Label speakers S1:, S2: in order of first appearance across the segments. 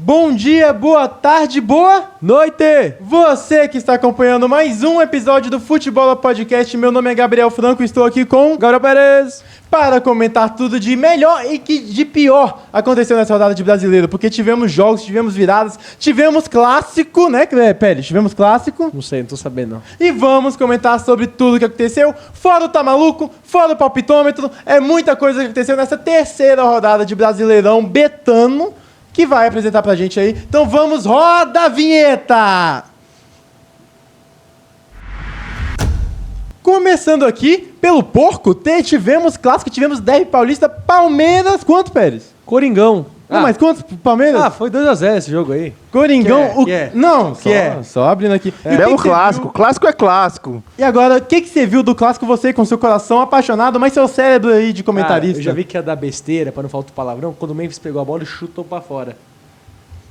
S1: Bom dia, boa tarde, boa
S2: noite!
S1: Você que está acompanhando mais um episódio do Futebol Podcast, meu nome é Gabriel Franco e estou aqui com
S2: Gabriel Pérez
S1: para comentar tudo de melhor e que de pior aconteceu nessa rodada de Brasileiro, porque tivemos jogos, tivemos viradas, tivemos clássico, né, Pérez? Tivemos clássico.
S2: Não sei, não tô sabendo não.
S1: E vamos comentar sobre tudo que aconteceu, fora o Tá Maluco, fora o palpitômetro, é muita coisa que aconteceu nessa terceira rodada de Brasileirão Betano, que vai apresentar pra gente aí. Então vamos, roda a vinheta! Começando aqui, pelo porco, tivemos clássico, tivemos derby paulista, Palmeiras, quanto, Pérez?
S2: Coringão.
S1: Não, mas quantos Palmeiras?
S2: Foi 2x0 esse jogo aí.
S1: Coringão, Não, só abrindo aqui.
S3: Belo clássico, clássico é clássico.
S1: E agora, o que você viu do clássico, você com seu coração apaixonado, mas seu cérebro aí de comentarista?
S2: Cara, eu já vi que ia dar besteira, pra não falar outro palavrão, quando o Memphis pegou a bola e chutou pra fora.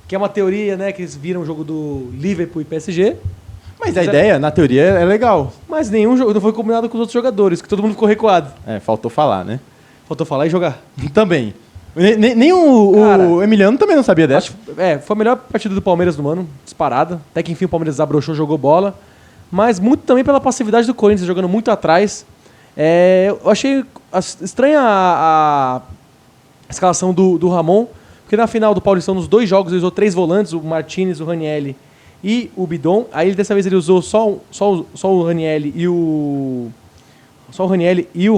S2: Que é uma teoria, né, que eles viram o jogo do Liverpool e PSG.
S1: Mas a ideia, na teoria, é legal.
S2: Mas nenhum jogo não foi combinado com os outros jogadores, que todo mundo ficou recuado.
S1: Faltou falar, né?
S2: Faltou falar e jogar.
S1: Também. Nem o Emiliano também não sabia dessa.
S2: Foi a melhor partida do Palmeiras do ano, disparada. Até que enfim o Palmeiras desabrochou, jogou bola. Mas muito também pela passividade do Corinthians, jogando muito atrás. Eu achei estranha a escalação do Ramon, porque na final do Paulistão, nos dois jogos, ele usou 3 volantes, o Martinez, o Ranielli e o Bidon. Aí dessa vez ele usou só o Ranielli e o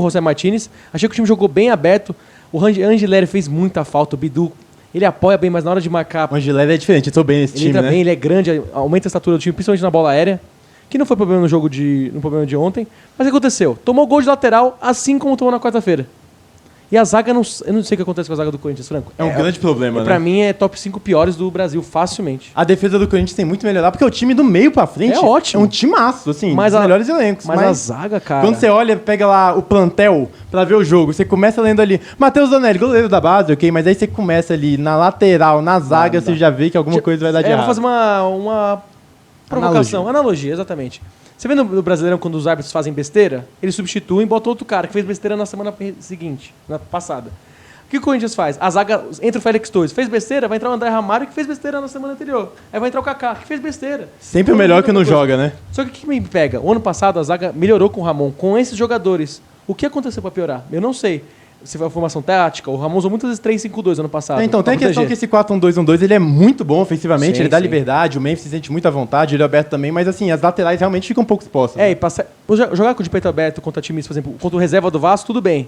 S2: José Martinez. Achei que o time jogou bem aberto. O Angileri fez muita falta, o Bidu, ele apoia bem, mas na hora de marcar...
S1: O Angileri é diferente, eu tô bem nesse time,
S2: Ele
S1: né?
S2: bem, ele é grande, aumenta a estatura do time, principalmente na bola aérea, que não foi problema no problema de ontem. Mas o que aconteceu? Tomou gol de lateral, assim como tomou na quarta-feira. E a zaga, eu não sei o que acontece com a zaga do Corinthians, Franco.
S1: É um grande problema, né?
S2: Pra mim, é top 5 piores do Brasil, facilmente.
S1: A defesa do Corinthians tem muito a melhorar, porque o time do meio pra frente
S2: é ótimo.
S1: É um timaço, assim,
S2: mas
S1: dos melhores elencos.
S2: Mas a zaga, cara...
S1: Quando você olha, pega lá o plantel pra ver o jogo, você começa lendo ali, Matheus Donelli, goleiro da base, ok, mas aí você começa ali na lateral, na zaga, você já vê que alguma coisa vai dar de errado.
S2: Eu vou fazer uma provocação, analogia, exatamente. Você vê no Brasileirão, quando os árbitros fazem besteira, eles substituem e botam outro cara que fez besteira na semana seguinte, na passada. O que o Corinthians faz? A zaga, entra o Félix Torres, fez besteira, vai entrar o André Ramalho, que fez besteira na semana anterior. Aí vai entrar o Kaká, que fez besteira.
S1: Sempre o melhor que não joga, né?
S2: Só que o que me pega? O ano passado a zaga melhorou com o Ramon, com esses jogadores. O que aconteceu pra piorar? Eu não sei. Se foi a formação tática, o Ramon usou muitas vezes 3-5-2 ano passado.
S1: Então, tem a questão que esse 4-1-2-1-2 ele é muito bom ofensivamente,
S2: Sim,
S1: ele dá
S2: sim.
S1: liberdade, o Memphis se sente muito à vontade, ele é aberto também, mas assim, as laterais realmente ficam um pouco expostas.
S2: E jogar com o de peito aberto contra times, por exemplo, contra o reserva do Vasco, tudo bem.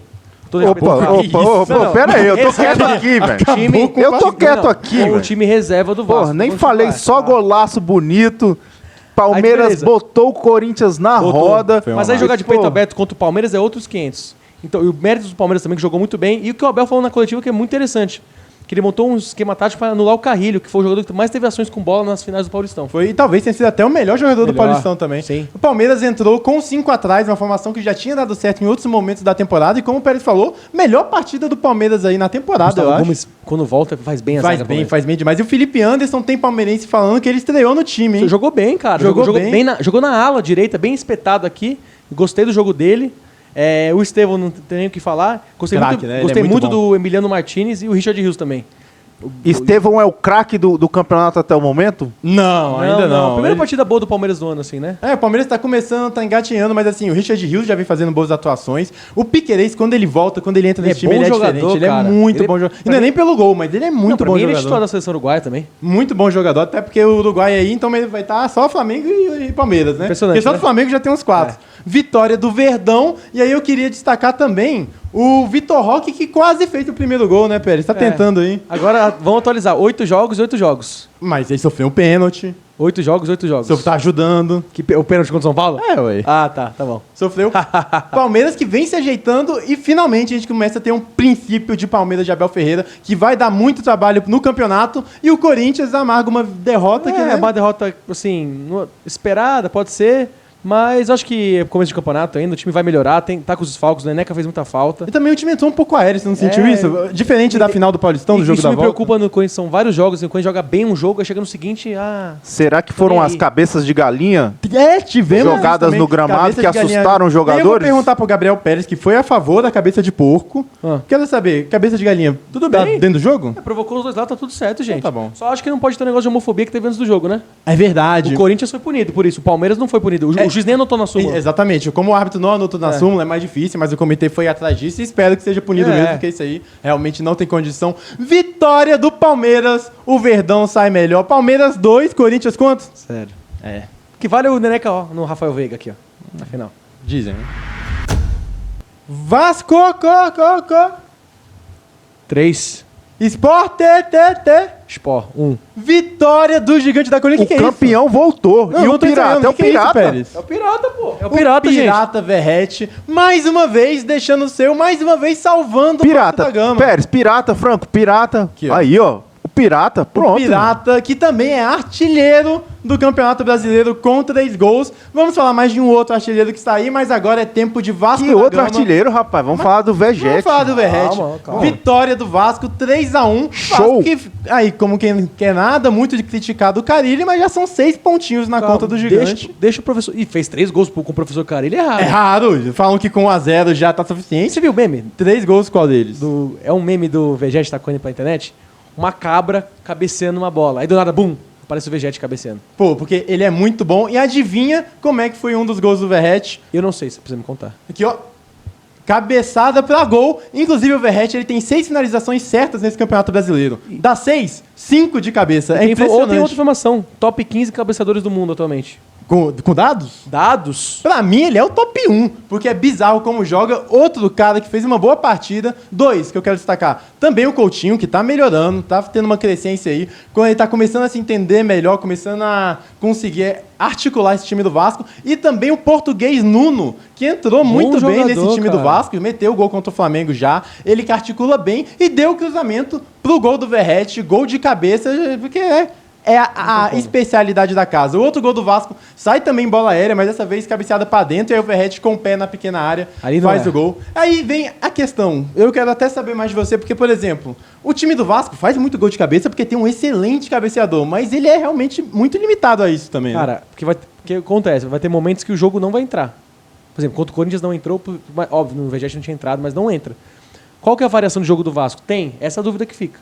S3: Pera aí, eu tô quieto aqui, velho. Eu tô quieto aqui, velho.
S2: O time reserva do Vasco.
S3: Porra, nem falei, só golaço bonito. Palmeiras botou o Corinthians na roda.
S2: Mas aí jogar de peito aberto contra o Palmeiras é outros 500. Então, e o mérito do Palmeiras também, que jogou muito bem. E o que o Abel falou na coletiva, que é muito interessante. Que ele montou um esquema tático para anular o Carrilho, que foi o jogador que mais teve ações com bola nas finais do Paulistão.
S1: Foi, e talvez tenha sido até o melhor jogador do Paulistão também.
S2: Sim.
S1: O Palmeiras entrou com 5 atrás, uma formação que já tinha dado certo em outros momentos da temporada. E como o Pérez falou, melhor partida do Palmeiras aí na temporada,
S2: Gustavo
S1: eu acho.
S2: Gomes, quando volta, faz bem a zaga.
S1: Faz bem demais. E o Felipe Anderson tem palmeirense falando que ele estreou no time, hein?
S2: Jogou bem, cara. Jogou na ala direita, bem espetado aqui. Gostei do jogo dele. O Estevão, não tem nem o que falar. Gostei muito do Emiliano Martinez e o Richard Rios também.
S3: Estevão é o craque do campeonato até o momento?
S1: Não, ainda não.
S2: Primeira partida boa do Palmeiras do ano, assim, né?
S1: O Palmeiras tá começando, tá engatinhando, mas assim, o Richard Rios já vem fazendo boas atuações. O Piquerez, quando ele volta, quando ele entra nesse time, ele é diferente. Ele é muito bom jogador. E não é nem pelo gol, mas ele é muito bom jogador. Ele é titular
S2: da seleção uruguaia também.
S1: Muito bom jogador, até porque o Uruguai aí, então ele vai estar só Flamengo e Palmeiras, né? Porque só do Flamengo já tem uns 4. Vitória do Verdão, e aí eu queria destacar também o Vitor Roque, que quase fez o primeiro gol, né, Pérez? Tá tentando aí.
S2: Agora, vamos atualizar. 8 jogos.
S1: Mas ele sofreu um pênalti.
S2: 8 jogos.
S1: Você tá ajudando.
S2: O pênalti contra o São Paulo?
S1: Ué.
S2: Tá bom.
S1: Sofreu. Palmeiras que vem se ajeitando e finalmente a gente começa a ter um princípio de Palmeiras de Abel Ferreira, que vai dar muito trabalho no campeonato, e o Corinthians amarga uma derrota que
S2: é uma derrota, assim, esperada, pode ser. Mas acho que é começo de campeonato ainda, o time vai melhorar, tá com os desfalques, o Neneca fez muita falta.
S1: E também o time entrou um pouco aéreo, você não sentiu isso? Diferente da final do Paulistão, do jogo da volta.
S2: Isso me preocupa no Corinthians, são vários jogos, o Corinthians joga bem um jogo, aí chega no seguinte,
S3: Será que foram as cabeças de galinha
S1: tivemos
S3: jogadas no gramado que assustaram os jogadores.
S1: Eu vou perguntar pro Gabriel Pérez, que foi a favor da cabeça de porco. Quero saber, cabeça de galinha, tudo bem dentro do jogo?
S2: Provocou os dois lados, tá tudo certo, gente.
S1: Então tá bom.
S2: Só acho que não pode ter um negócio de homofobia que teve antes do jogo, né?
S1: É verdade.
S2: O Corinthians foi punido por isso, o Palmeiras não foi punido. O juiz nem anotou na súmula.
S1: Exatamente. Como o árbitro não anotou na súmula, é mais difícil, mas o comitê foi atrás disso e espero que seja punido mesmo, porque isso aí realmente não tem condição. Vitória do Palmeiras, o Verdão sai melhor. Palmeiras 2, Corinthians quantos?
S2: Sério. Que vale o Neneca, ó, no Rafael Veiga aqui, ó, na final.
S1: Dizem, né? Vasco, 3. Sport,
S2: Sport, 1.
S1: Vitória do Gigante da Colina.
S3: O campeão voltou.
S1: Não,
S3: e o Pirata é o Pirata.
S2: É o Pirata, pô. É o
S1: Pirata, gente. Pirata Verrete, mais uma vez deixando o seu, mais uma vez salvando
S3: Pirata,
S1: o da Gama.
S3: Pérez, Pirata, Franco, Pirata.
S1: Aqui, ó.
S3: Aí, ó. O Pirata, pronto.
S1: O Pirata, que também é artilheiro do Campeonato Brasileiro com 3 gols. Vamos falar mais de um outro artilheiro que está aí, mas agora é tempo de Vasco
S3: Que
S1: da
S3: outro
S1: Gama.
S3: artilheiro, rapaz? Vamos falar do Vegete.
S1: Vamos falar do Verrete.
S2: Calma.
S1: Vitória do Vasco, 3-1.
S3: Show.
S1: Vasco que, aí, como quem quer nada, muito de criticar do Carille, mas já são 6 pontinhos na conta do Gigante.
S2: Deixa o professor... Ih, fez 3 gols com o professor Carille, é raro.
S1: É raro. Falam que com 1-0 já tá suficiente.
S2: Você viu o meme?
S1: 3 gols, qual deles?
S2: É um meme do Vegete tacando pra internet. Uma cabra cabeceando uma bola. Aí do nada, bum, aparece o Vegete cabeceando.
S1: Pô, porque ele é muito bom. E adivinha como é que foi um dos gols do Verrete?
S2: Eu não sei, você precisa me contar.
S1: Aqui, ó. Cabeçada pra gol. Inclusive, o Verrete ele tem 6 finalizações certas nesse Campeonato Brasileiro. Das 6, 5 de cabeça. É impressionante.
S2: Ou tem outra informação. Top 15 cabeçadores do mundo atualmente.
S1: Com dados?
S2: Dados?
S1: Pra mim, ele é o top 1, porque é bizarro como joga. Outro cara que fez uma boa partida. 2, que eu quero destacar. Também o Coutinho, que tá melhorando, tá tendo uma crescência aí. Quando ele tá começando a se entender melhor, começando a conseguir articular esse time do Vasco. E também o português Nuno, que entrou muito bem nesse time do Vasco. Meteu o gol contra o Flamengo já. Ele que articula bem e deu o cruzamento pro gol do Verrete. Gol de cabeça, porque é a especialidade da casa. O outro gol do Vasco sai também bola aérea, mas dessa vez cabeceada pra dentro, e aí o Verrete com o pé na pequena área faz o gol. Aí vem a questão, eu quero até saber mais de você, porque, por exemplo, o time do Vasco faz muito gol de cabeça porque tem um excelente cabeceador, mas ele é realmente muito limitado a isso também.
S2: Cara, porque acontece, vai ter momentos que o jogo não vai entrar. Por exemplo, contra o Corinthians não entrou, óbvio, no Vegete não tinha entrado, mas não entra. Qual que é a variação de jogo do Vasco? Tem? Essa é a dúvida que fica.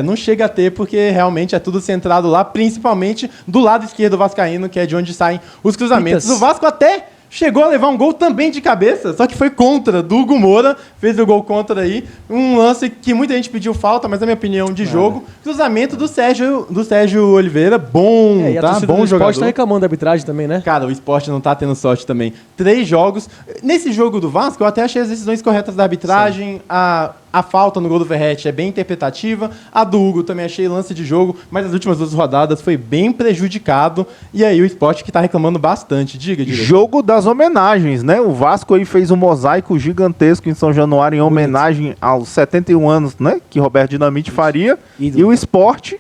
S1: Não chega a ter, porque realmente é tudo centrado lá, principalmente do lado esquerdo vascaíno, que é de onde saem os cruzamentos. O Vasco até chegou a levar um gol também de cabeça, só que foi contra, do Hugo Moura, fez o gol contra aí, um lance que muita gente pediu falta, mas na minha opinião, de jogo, cruzamento do Sérgio Oliveira, bom,
S2: e
S1: tá? Bom
S2: jogador. O
S1: jogador.
S2: Sport tá reclamando da arbitragem também, né?
S1: Cara, o Sport não tá tendo sorte também. 3 jogos. Nesse jogo do Vasco, eu até achei as decisões corretas da arbitragem, a falta no gol do Verrete é bem interpretativa. A do Hugo também achei lance de jogo, mas as últimas 2 rodadas foi bem prejudicado. E aí o Sport que tá reclamando bastante. Diga.
S3: Jogo das homenagens, né? O Vasco aí fez um mosaico gigantesco em São Januário em homenagem aos 71 anos, né? Que Roberto Dinamite faria. E o Sport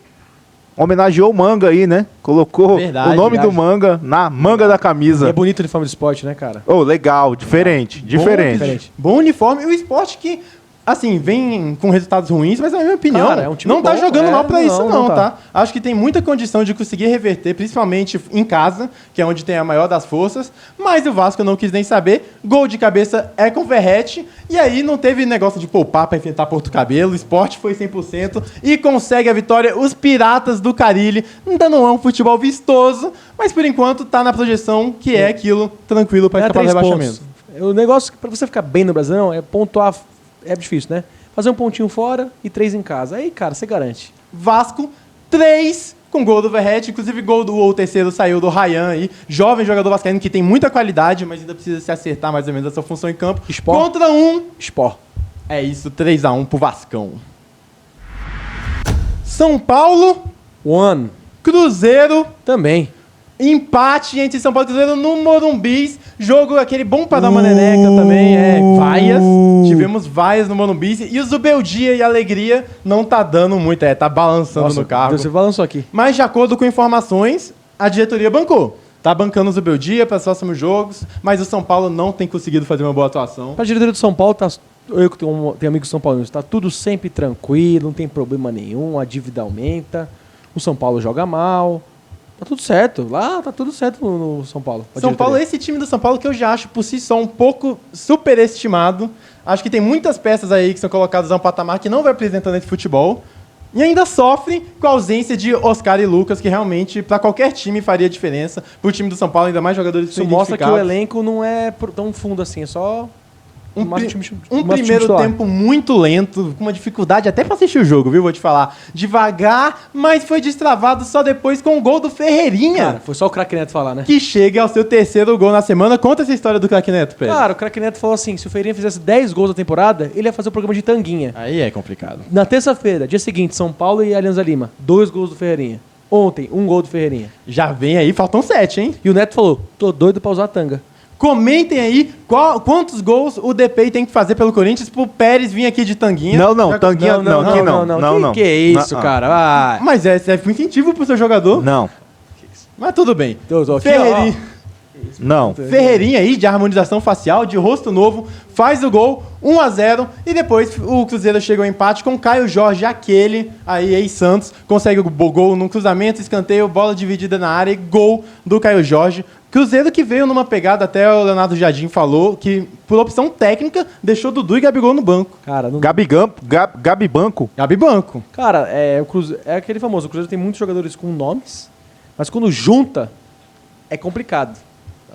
S3: homenageou o Manga aí, né? Colocou o nome do Manga na manga da camisa.
S2: É bonito o uniforme do Sport, né, cara?
S3: Legal, diferente.
S1: Bom uniforme. E o Sport que, assim, vem com resultados ruins, mas na minha opinião,
S2: cara, é um time
S1: não tá
S2: bom,
S1: jogando mal pra isso não,
S2: tá.
S1: tá? Acho que tem muita condição de conseguir reverter, principalmente em casa, que é onde tem a maior das forças, mas o Vasco não quis nem saber. Gol de cabeça é com o Verrete, e aí não teve negócio de poupar pra enfrentar Porto Cabelo, o Sport foi 100% e consegue a vitória. Os Piratas do Carille ainda não é um futebol vistoso, mas por enquanto tá na projeção que é aquilo tranquilo pra escapar do rebaixamento.
S2: O negócio, pra você ficar bem no Brasileirão, é pontuar. É difícil, né? Fazer um pontinho fora e 3 em casa. Aí, cara, você garante.
S1: Vasco, 3 com gol do Verrete. Inclusive, o terceiro saiu do Ryan aí. Jovem jogador vascaíno que tem muita qualidade, mas ainda precisa se acertar mais ou menos a sua função em campo. Contra
S2: Sport.
S1: É isso, 3-1 pro Vascão. São Paulo.
S2: 1.
S1: Cruzeiro.
S2: Também.
S1: Empate entre São Paulo e Cruzeiro no Morumbi. Jogo aquele bom pra dar uma neneca também. Vaias. Tivemos vaias no Morumbi. E o Zubeldia e a Alegria não tá dando muito. Tá balançando no carro.
S2: Você balançou aqui.
S1: Mas de acordo com informações, a diretoria bancou. Tá bancando o Zubeldia para os próximos jogos. Mas o São Paulo não tem conseguido fazer uma boa atuação.
S2: Pra diretoria do São Paulo, eu que tenho amigos São Paulinos, tá tudo sempre tranquilo, não tem problema nenhum. A dívida aumenta. O São Paulo joga mal. Tá tudo certo. Lá tá tudo certo no São Paulo.
S1: São Paulo, esse time do São Paulo que eu já acho por si só um pouco superestimado. Acho que tem muitas peças aí que são colocadas a um patamar que não vai apresentando esse futebol. E ainda sofre com a ausência de Oscar e Lucas, que realmente, para qualquer time, faria diferença. Pro time do São Paulo, ainda mais jogadores
S2: Isso mostra que o elenco não é tão fundo assim, é só...
S1: Um primeiro tempo muito lento, com uma dificuldade até pra assistir o jogo, viu? Vou te falar. Devagar, mas foi destravado só depois com o gol do Ferreirinha.
S2: Cara, foi só o Craque Neto falar, né?
S1: Que chega ao seu 3º gol na semana. Conta essa história do Craque Neto, Pedro.
S2: Cara, o Craque Neto falou assim, se o Ferreirinha fizesse 10 gols na temporada, ele ia fazer o programa de Tanguinha.
S1: Aí é complicado.
S2: Na terça-feira, dia seguinte, São Paulo e Alianza Lima, 2 gols do Ferreirinha. Ontem, 1 gol do Ferreirinha.
S1: Já vem aí, faltam 7, hein?
S2: E o Neto falou, tô doido pra usar a tanga.
S1: Comentem aí quantos gols o DPI tem que fazer pelo Corinthians pro Pérez vir aqui de tanguinha.
S3: Tanguinha não.
S2: Que é isso, cara? Vai.
S1: Mas é um incentivo pro seu jogador.
S3: Não.
S1: Mas tudo bem.
S2: Ferreirinha.
S3: Não.
S1: Ferreirinha aí, de harmonização facial, de rosto novo, faz o gol, 1-0, e depois o Cruzeiro chega ao empate com Caio Jorge, aquele aí, ex-Santos, consegue o gol num cruzamento, escanteio, bola dividida na área e gol do Caio Jorge. Cruzeiro que veio numa pegada, até o Leonardo Jardim falou, que por opção técnica deixou Dudu e Gabigol no banco.
S2: Cara, não...
S3: Gabibanco.
S1: Gabibanco.
S2: Cara, é aquele famoso, o Cruzeiro tem muitos jogadores com nomes, mas quando junta, é complicado.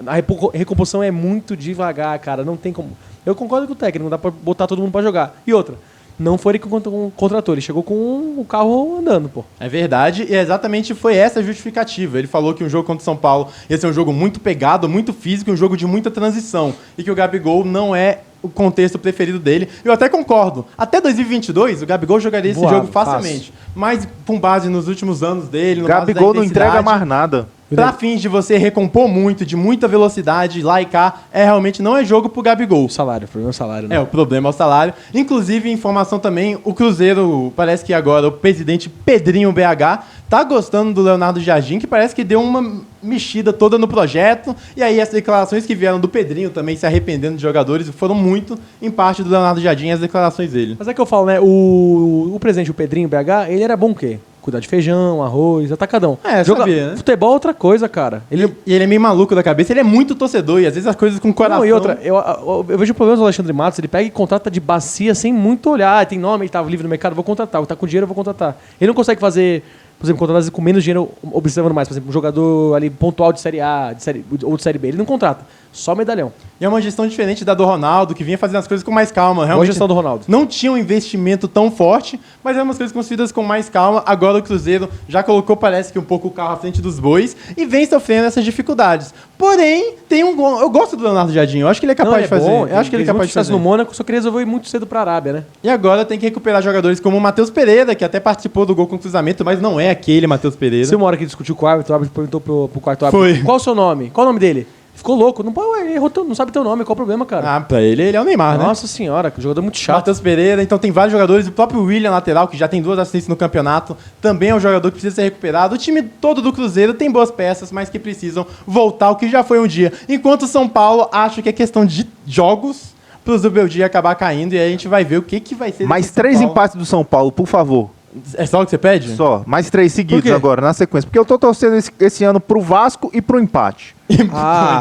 S2: A recomposição é muito devagar, cara, não tem como... Eu concordo com o técnico, não dá pra botar todo mundo pra jogar. E outra, não foi ele que contratou, ele chegou com o carro andando, pô.
S1: É verdade, e exatamente foi essa a justificativa. Ele falou que um jogo contra o São Paulo ia ser um jogo muito pegado, muito físico, um jogo de muita transição. E que o Gabigol não é o contexto preferido dele. Eu até concordo. Até 2022, o Gabigol jogaria esse jogo facilmente. Mas com base nos últimos anos dele...
S3: O Gabigol não entrega mais nada.
S1: Pra fins de você recompor muito, de muita velocidade, lá e cá, realmente não é jogo pro Gabigol.
S2: O problema é o salário, né?
S1: O problema é o salário. Inclusive, informação também, o Cruzeiro, parece que agora o presidente Pedrinho BH tá gostando do Leonardo Jardim, que parece que deu uma mexida toda no projeto. E aí as declarações que vieram do Pedrinho também se arrependendo de jogadores foram muito em parte do Leonardo Jardim, as declarações dele.
S2: Mas é que eu falo, né? O presidente, o Pedrinho BH, ele era bom o quê? Cuidar de feijão, arroz, atacadão.
S1: Sabia, né?
S2: Futebol é outra coisa, cara.
S1: E ele é meio maluco da cabeça, ele é muito torcedor, e às vezes as coisas com coração...
S2: Não, e outra, eu vejo problemas do Alexandre Matos, ele pega e contrata de bacia sem muito olhar. Tem nome, ele tá livre no mercado, vou contratar. Tá com dinheiro, eu vou contratar. Ele não consegue fazer, por exemplo, contratar às vezes com menos dinheiro, observando mais. Por exemplo, um jogador ali pontual de Série A ou de Série B. Ele não contrata, só medalhão.
S1: E é uma gestão diferente da do Ronaldo, que vinha fazendo as coisas com mais calma. Realmente,
S2: boa gestão do Ronaldo.
S1: Não tinha um investimento tão forte, mas eram umas coisas construídas com mais calma. Agora o Cruzeiro já colocou, parece que um pouco o carro à frente dos bois e vem sofrendo essas dificuldades. Porém, tem um gol. Eu gosto do Leonardo Jardim, eu acho que ele é capaz de fazer. Eu acho que ele é capaz de fazer.
S2: No Mônaco, só queria resolver muito cedo pra Arábia, né?
S1: E agora tem que recuperar jogadores como o Matheus Pereira, que até participou do gol com cruzamento, mas não é aquele Matheus Pereira.
S2: Se uma hora que discutiu com o árbitro perguntou pro quarto árbitro,
S1: Foi.
S2: qual o seu nome? Qual o nome dele? Ficou louco. Não, ele errou, não sabe teu nome. Qual o problema, cara?
S1: Pra ele é o Neymar, né?
S2: Nossa senhora, que jogador muito chato.
S1: Matheus Pereira, então tem vários jogadores. O próprio William, lateral, que já tem 2 assistências no campeonato, também é um jogador que precisa ser recuperado. O time todo do Cruzeiro tem boas peças, mas que precisam voltar ao que já foi um dia. Enquanto o São Paulo, acho que é questão de jogos pro Zubeldia acabar caindo, e aí a gente vai ver o que vai ser.
S3: Mais 3 empates do São Paulo, por favor.
S1: É só o que você pede?
S3: Só. Mais 3 seguidos agora, na sequência. Porque eu tô torcendo esse ano pro Vasco e pro empate.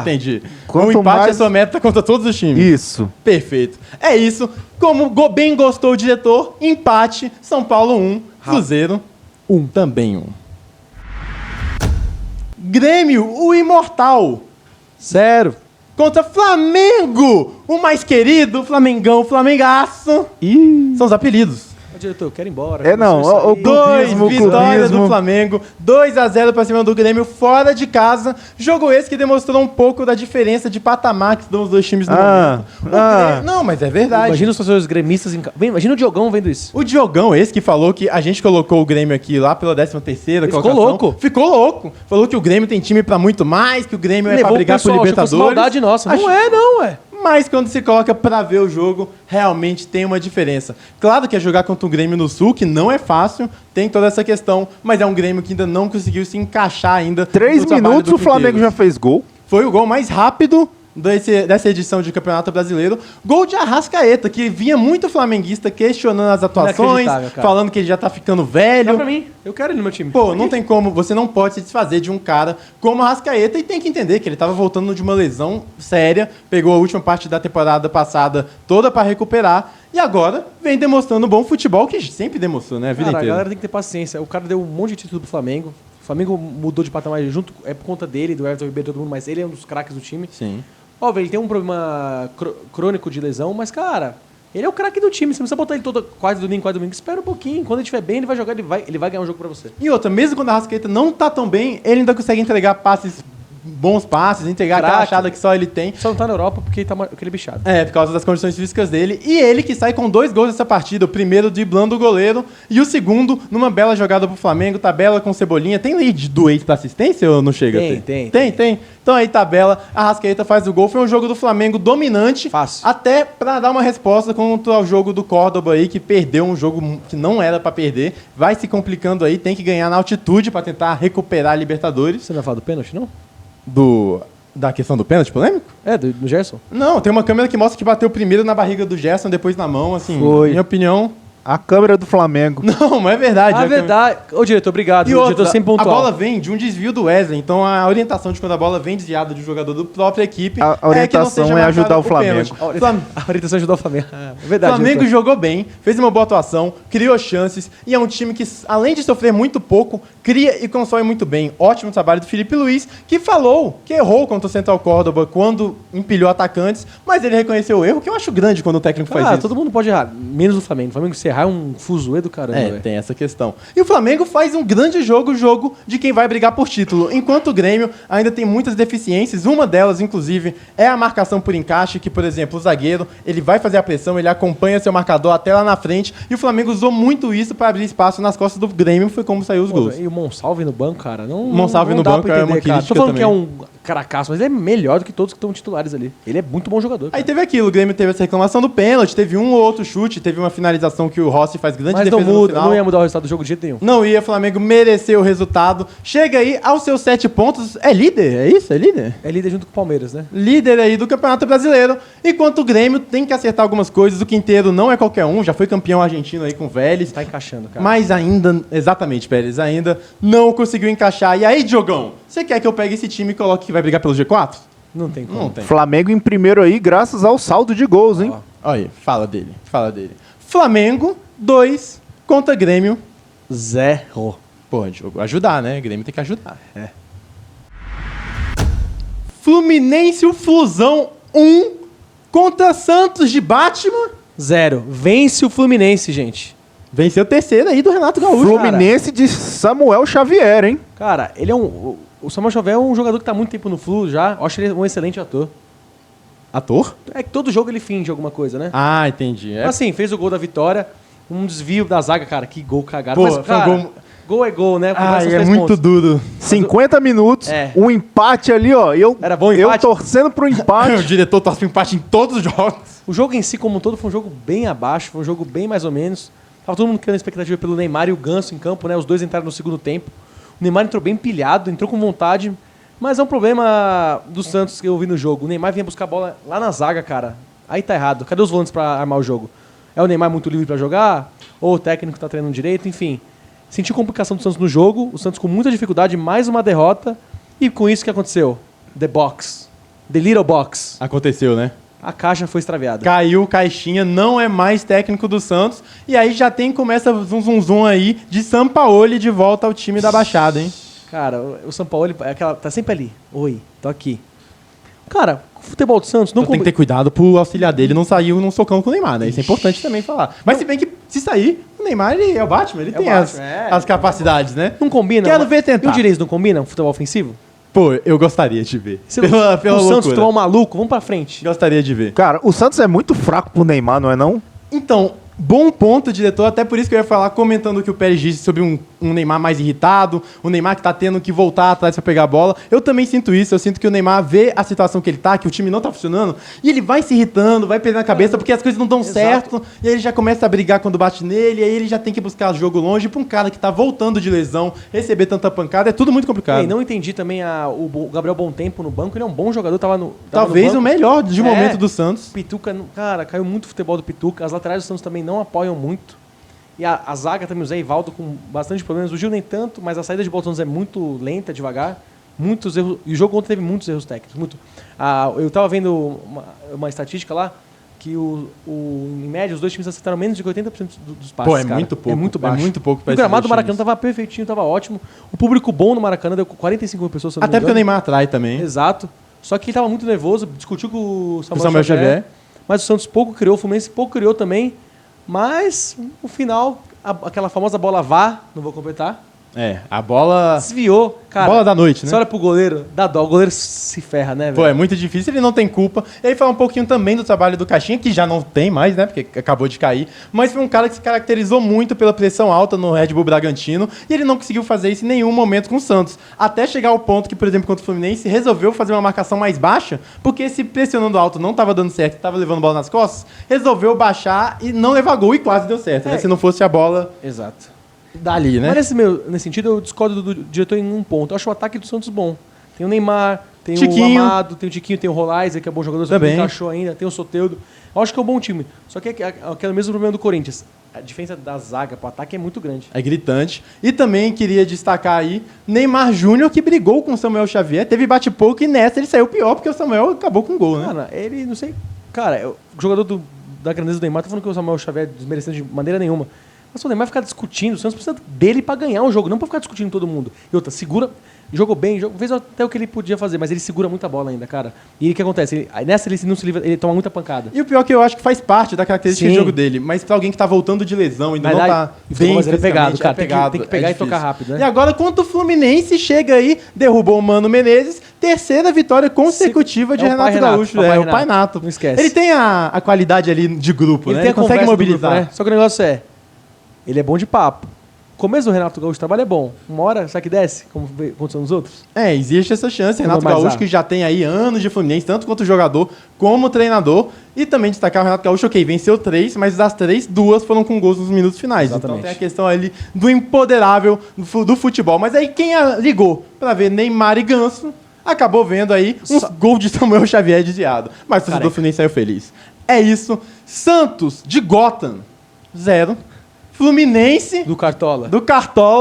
S1: Entendi. O empate é sua meta contra todos os times.
S3: Isso.
S1: Perfeito. É isso. Como bem gostou o diretor, empate, São Paulo 1, Cruzeiro 1. Também 1. Grêmio, o imortal.
S2: 0.
S1: Contra Flamengo, o mais querido, Flamengão, Flamengaço. São os apelidos.
S2: Diretor, eu quero ir embora.
S1: O vitória do Flamengo, 2-0 pra cima do Grêmio, fora de casa. Jogo esse que demonstrou um pouco da diferença de patamar que dão os dois times no momento. Não, mas é verdade.
S2: Imagina os torcedores gremistas imagina o Diogão vendo isso.
S1: O Diogão, esse que falou que a gente colocou o Grêmio aqui lá pela 13ª colocação.
S2: Ficou louco.
S1: Ficou louco. Falou que o Grêmio tem time pra muito mais, que o Grêmio é pra brigar por Libertadores.
S2: Maldade nossa. Não é.
S1: Mas quando se coloca pra ver o jogo, realmente tem uma diferença. Claro que é jogar contra o Grêmio no Sul, que não é fácil, tem toda essa questão, mas é um Grêmio que ainda não conseguiu se encaixar ainda.
S3: 3 minutos o Flamengo já fez gol.
S1: Foi o gol mais rápido dessa edição de Campeonato Brasileiro. Gol de Arrascaeta, que vinha muito flamenguista questionando as atuações, falando que ele já tá ficando velho.
S2: Dá pra mim, eu quero ele no meu time.
S1: Pô, não tem como, você não pode se desfazer de um cara como Arrascaeta e tem que entender que ele tava voltando de uma lesão séria, pegou a última parte da temporada passada toda pra recuperar e agora vem demonstrando bom futebol que sempre demonstrou, né, a vida inteira.
S2: A galera tem que ter paciência. O cara deu um monte de título pro Flamengo. O Flamengo mudou de patamar junto, é por conta dele, do Everton Ribeiro, todo mundo, mas ele é um dos craques do time.
S1: Sim.
S2: Óbvio, ele tem um problema crônico de lesão, mas, cara, ele é o craque do time. Você não precisa botar ele quase domingo. Espera um pouquinho. Quando ele estiver bem, ele vai jogar, ele vai ganhar um jogo pra você.
S1: E outra, mesmo quando a Arrascaeta não tá tão bem, ele ainda consegue entregar bons passes, entregar aquela achada que só ele tem.
S2: Só não tá na Europa porque ele tá aquele bichado.
S1: É, por causa das condições físicas dele. E ele que sai com 2 gols nessa partida. O primeiro driblando o goleiro e o segundo numa bela jogada pro Flamengo. Tabela com Cebolinha. Tem lead do ex pra assistência ou não chega a ter? Tem. Então aí tabela, a Arrascaeta faz o gol. Foi um jogo do Flamengo dominante.
S2: Fácil.
S1: Até pra dar uma resposta contra o jogo do Córdoba aí, que perdeu um jogo que não era pra perder. Vai se complicando aí, tem que ganhar na altitude pra tentar recuperar a Libertadores.
S2: Você não vai falar do pênalti, não?
S1: Da questão do pênalti polêmico?
S2: É, do Gerson?
S1: Não, tem uma câmera que mostra que bateu primeiro na barriga do Gerson, depois na mão, assim.
S3: Foi.
S1: Minha opinião.
S3: A câmera do Flamengo.
S1: Não, mas é verdade.
S2: É verdade. Ô, diretor, obrigado.
S1: E
S2: O
S1: outra,
S2: diretor sempre
S1: a
S2: pontual.
S1: bola vem de um desvio do Wesley, então a orientação de quando a bola vem desviada de um jogador da própria equipe
S3: a orientação é ajudar o Flamengo.
S2: A orientação ajudou o Flamengo. É verdade.
S1: O Flamengo jogou bem, fez uma boa atuação, criou chances e é um time que, além de sofrer muito pouco, cria e constrói muito bem. Ótimo trabalho do Felipe Luiz, que falou que errou contra o Central Córdoba quando empilhou atacantes, mas ele reconheceu o erro, que eu acho grande quando o técnico faz isso.
S2: Todo mundo pode errar, menos o Flamengo. O Flamengo se errar é um fuzuê do caramba.
S1: Tem essa questão. E o Flamengo faz um grande jogo de quem vai brigar por título, enquanto o Grêmio ainda tem muitas deficiências. Uma delas, inclusive, é a marcação por encaixe, que, por exemplo, o zagueiro, ele vai fazer a pressão, ele acompanha seu marcador até lá na frente, e o Flamengo usou muito isso para abrir espaço nas costas do Grêmio, foi como saiu os gols.
S2: E o Monsalve no banco, cara,
S1: Monsalve no banco é uma crítica.
S2: Tô falando
S1: também.
S2: que é um caracaço, mas ele é melhor do que todos que estão titulares ali. Ele é muito bom jogador.
S1: Aí teve aquilo, o Grêmio teve essa reclamação do pênalti, teve um ou outro chute, teve uma finalização que o Rossi faz grande
S2: mas
S1: defesa no final.
S2: Não ia mudar o resultado do jogo de jeito nenhum.
S1: Não ia, o Flamengo mereceu o resultado. Chega aí aos seus 7 pontos. É líder? É isso? É líder?
S2: É líder junto com o Palmeiras, né?
S1: Líder aí do Campeonato Brasileiro. Enquanto o Grêmio tem que acertar algumas coisas. O Quinteiro não é qualquer um. Já foi campeão argentino aí com o Vélez.
S2: Tá encaixando, cara.
S1: Mas ainda, exatamente, Pérez, ainda não conseguiu encaixar. E aí, Diogão, você quer que eu pegue esse time e coloque que vai brigar pelo G4?
S2: Não tem como.
S1: Não tem.
S3: Flamengo em primeiro aí, graças ao saldo de gols, hein?
S1: Olha aí, fala dele. Flamengo, 2 contra Grêmio.
S2: 0.
S1: Pô, Diogo, ajudar, né? Grêmio tem que ajudar. Fluminense, o Flusão, 1 contra Santos de Batman.
S2: 0. Vence o Fluminense, gente.
S1: Venceu o terceiro aí do Renato Gaúcho.
S3: Fluminense de Samuel Xavier, hein?
S2: Cara, ele é o Samuel Xavier é um jogador que tá há muito tempo no Flu já. Eu acho ele um excelente ator.
S1: Ator?
S2: É que todo jogo ele finge alguma coisa, né?
S1: Ah, entendi.
S2: Assim, fez o gol da vitória, um desvio da zaga, cara, que gol cagado.
S1: Pô,
S2: mas, cara, gol é gol, né?
S1: É muito duro.
S3: 50 minutos, um empate ali, ó.
S2: Era bom empate?
S3: Eu torcendo pro empate.
S1: O diretor torce pro empate em todos os jogos.
S2: O jogo em si, como um todo, foi um jogo bem abaixo, foi um jogo bem mais ou menos. Tava todo mundo criando expectativa pelo Neymar e o Ganso em campo, né? Os dois entraram no segundo tempo. O Neymar entrou bem pilhado, entrou com vontade. Mas é um problema do Santos que eu vi no jogo. O Neymar vinha buscar a bola lá na zaga, cara. Aí tá errado. Cadê os volantes pra armar o jogo? É o Neymar muito livre pra jogar? Ou o técnico tá treinando direito? Enfim. Senti complicação do Santos no jogo. O Santos com muita dificuldade, mais uma derrota. E com isso, o que aconteceu? The box. The little box.
S1: Aconteceu, né?
S2: A caixa foi extraviada.
S1: Caiu, Caixinha, não é mais técnico do Santos. E aí já começa zum aí de Sampaoli de volta ao time da Baixada, hein?
S2: Cara, o Sampaoli tá sempre ali. Oi, tô aqui. Cara, o futebol do Santos não...
S1: Tem que ter cuidado pro auxiliar dele não sair num socão com o Neymar, né? Isso é importante também falar. Mas se bem que, se sair, o Neymar ele é o Batman, ele tem as capacidades, né?
S2: Não combina.
S1: Quero ver tentar.
S2: E o Diniz não combina futebol ofensivo?
S1: Pela eu gostaria de ver.
S2: Pela o Santos tomar um maluco, vamos pra frente.
S1: Gostaria de ver.
S3: Cara, o Santos é muito fraco pro Neymar, não é não?
S1: Então, Bom ponto, diretor, até por isso que eu ia falar, comentando o que o Pérez disse sobre um Neymar mais irritado, o Neymar que tá tendo que voltar atrás pra pegar a bola. Eu também sinto isso, eu sinto que o Neymar vê a situação que ele tá, que o time não tá funcionando, e ele vai se irritando, vai perdendo a cabeça porque as coisas não dão certo, e aí ele já começa a brigar quando bate nele, e aí ele já tem que buscar jogo longe. Pra um cara que tá voltando de lesão, receber tanta pancada, é tudo muito complicado.
S2: E não entendi também o Gabriel Bontempo no banco, ele é um bom jogador,
S1: Talvez o melhor de momento do Santos.
S2: Pituca, cara, caiu muito o futebol do Pituca, as laterais do Santos também não apoiam muito. E a zaga também, o Zé Ivaldo com bastante problemas. O Gil nem tanto, mas a saída de bola do Santos é muito lenta, devagar. Muitos erros. E o jogo ontem teve muitos erros técnicos. Eu tava vendo uma estatística lá que em média os dois times acertaram menos de 80% dos passes.
S1: Pô, é muito pouco.
S2: É muito baixo.
S1: É muito pouco.
S2: O gramado do Maracanã tava perfeitinho, tava ótimo. O público bom no Maracanã deu 45 mil pessoas.
S1: Até porque o Neymar atrai também.
S2: Exato. Só que ele tava muito nervoso, discutiu com o
S1: Samuel Xavier.
S2: Mas o Santos pouco criou, o Fluminense pouco criou também. Mas, no final, aquela famosa bola VAR, não vou completar.
S1: A bola...
S2: Desviou, cara.
S1: Bola da noite, né?
S2: Você olha pro goleiro, dá dó. O goleiro se ferra, né, velho?
S1: Pô, é muito difícil, ele não tem culpa. E aí fala um pouquinho também do trabalho do Caixinha, que já não tem mais, né? Porque acabou de cair. Mas foi um cara que se caracterizou muito pela pressão alta no Red Bull Bragantino. E ele não conseguiu fazer isso em nenhum momento com o Santos. Até chegar ao ponto que, por exemplo, contra o Fluminense, resolveu fazer uma marcação mais baixa, porque se pressionando alto não tava dando certo, tava levando bola nas costas, resolveu baixar e não levar gol e quase deu certo, né? Se não fosse a bola...
S2: Exato.
S1: Dali, né?
S2: Mas nesse sentido, eu discordo do diretor em um ponto. Eu acho o ataque do Santos bom. Tem o Neymar, tem
S1: Tiquinho.
S2: o Amado, tem o Tiquinho, tem o Rolaiser, que é bom jogador, só que não encaixou ainda, tem o Soteldo. Eu acho que é um bom time. Só que é o mesmo problema do Corinthians. A diferença da zaga pro ataque é muito grande.
S1: É gritante. E também queria destacar aí Neymar Júnior, que brigou com o Samuel Xavier, teve bate-pouco e nessa ele saiu pior, porque o Samuel acabou com o gol, né?
S2: Cara, ele, não sei... Cara, o jogador da grandeza do Neymar, tá falando que o Samuel Xavier desmerecendo de maneira nenhuma. Mas o Neymar ficar discutindo, o Santos precisa dele pra ganhar um jogo, não pra ficar discutindo todo mundo. E outra, segura, jogou bem, fez até o que ele podia fazer, mas ele segura muita bola ainda, cara. E o que acontece? Nessa ele não se livra, ele toma muita pancada.
S1: E o pior é que eu acho que faz parte da característica de jogo dele, mas pra alguém que tá voltando de lesão e não tá bem,
S2: mas ele é pegado, cara.
S1: pegado,
S2: tem que pegar e tocar rápido, né?
S1: E agora, contra o Fluminense, chega aí, derrubou o Mano Menezes, terceira vitória consecutiva de Renato Gaúcho. O Pai Nato.
S2: Não esquece.
S1: Ele tem a qualidade ali de grupo, né?
S2: Ele
S1: consegue mobilizar.
S2: Grupo, né? Só que o negócio ele é bom de papo. O começo do Renato Gaúcho trabalho é bom. Uma hora, será que desce, como aconteceu nos outros?
S1: Existe essa chance. Renato Gaúcho, que já tem aí anos de Fluminense, tanto quanto jogador, como treinador. E também destacar o Renato Gaúcho, venceu 3, mas das 3, 2 foram com gols nos minutos finais.
S2: Exatamente.
S1: Então tem a questão ali do empoderável do futebol. Mas aí quem ligou pra ver Neymar e Ganso, acabou vendo aí gol de Samuel Xavier desviado. Mas o torcedor do Fluminense saiu feliz. É isso. Santos, de Gotham, 0. Fluminense...
S2: Do Cartola.